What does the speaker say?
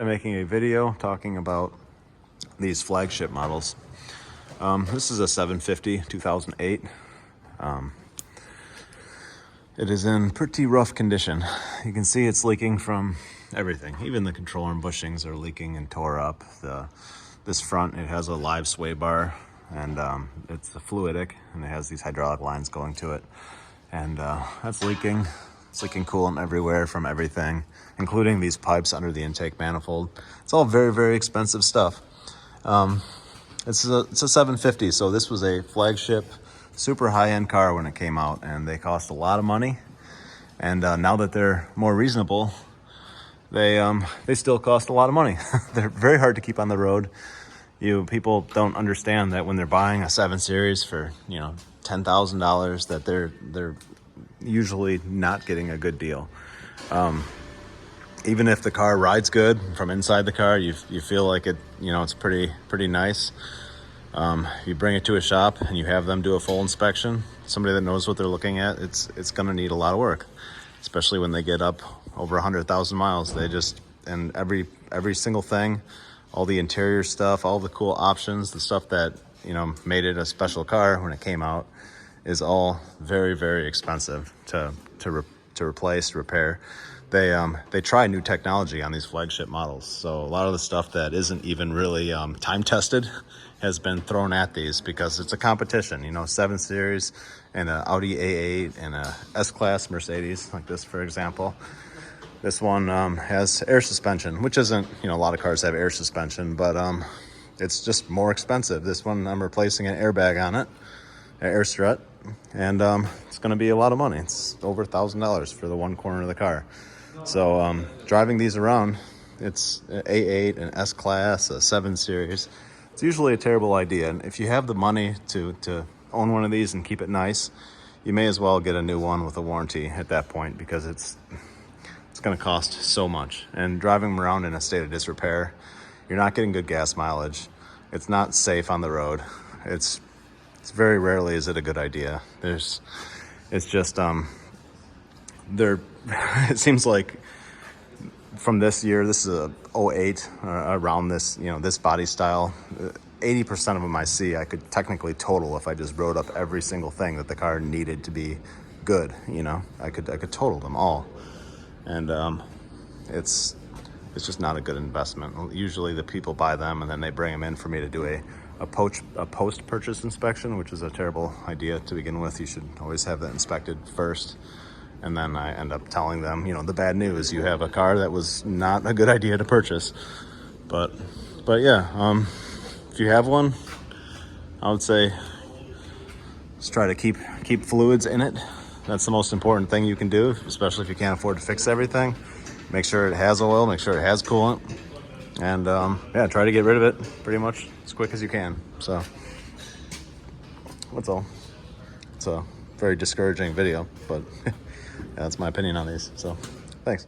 I'm making a video talking about these Flagship models. This is a 750 2008. It is in pretty rough condition. You can see it's leaking from everything. Even the control arm bushings are leaking and tore up. This front, it has a live sway bar, and it's fluidic, and it has these hydraulic lines going to it. And that's leaking. It's leaking coolant everywhere from everything, including these pipes under the intake manifold. It's all very, very expensive stuff. It's a 750, so this was a Flagship, super high-end car when it came out, and they cost a lot of money. And now that they're more reasonable, they still cost a lot of money. They're very hard to keep on the road. People don't understand that when they're buying a 7 Series for $10,000, that they're usually not getting a good deal. Even if the car rides good from inside the car, you feel like it's pretty nice. You bring it to a shop and you have them do a full inspection. Somebody that knows what they're looking at, it's going to need a lot of work, especially when they get up over 100,000 miles. And every single thing, all the interior stuff, all the cool options, the stuff that made it a special car when it came out, is all very, very expensive to replace, repair. They try new technology on these Flagship models, so a lot of the stuff that isn't even really time tested has been thrown at these because it's a competition. 7 Series and an Audi A8 and a S-Class Mercedes, like this for example. This one has air suspension, which isn't, a lot of cars have air suspension, but it's just more expensive. This one, I'm replacing an airbag on it, an air strut, and it's going to be a lot of money. It's over $1,000 for the one corner of the car. So driving these around, it's an A8, an S-Class, a 7 Series. It's usually a terrible idea. And if you have the money to own one of these and keep it nice, you may as well get a new one with a warranty at that point, because it's going to cost so much. And driving them around in a state of disrepair, you're not getting good gas mileage. It's not safe on the road. It's very rarely is it a good idea. It seems like from this year, this is a 08, around this, this body style, 80% of them I see, I could technically total if I just wrote up every single thing that the car needed to be good. I could total them all. And it's just not a good investment. Usually the people buy them and then they bring them in for me to do a post-purchase inspection, which is a terrible idea to begin with. You should always have that inspected first. And then I end up telling them, the bad news, you have a car that was not a good idea to purchase. But yeah, if you have one, I would say just try to keep fluids in it. That's the most important thing you can do, especially if you can't afford to fix everything. Make sure it has oil, make sure it has coolant, and yeah, try to get rid of it pretty much as quick as you can. So that's all. It's a very discouraging video, but yeah, that's my opinion on these. So thanks.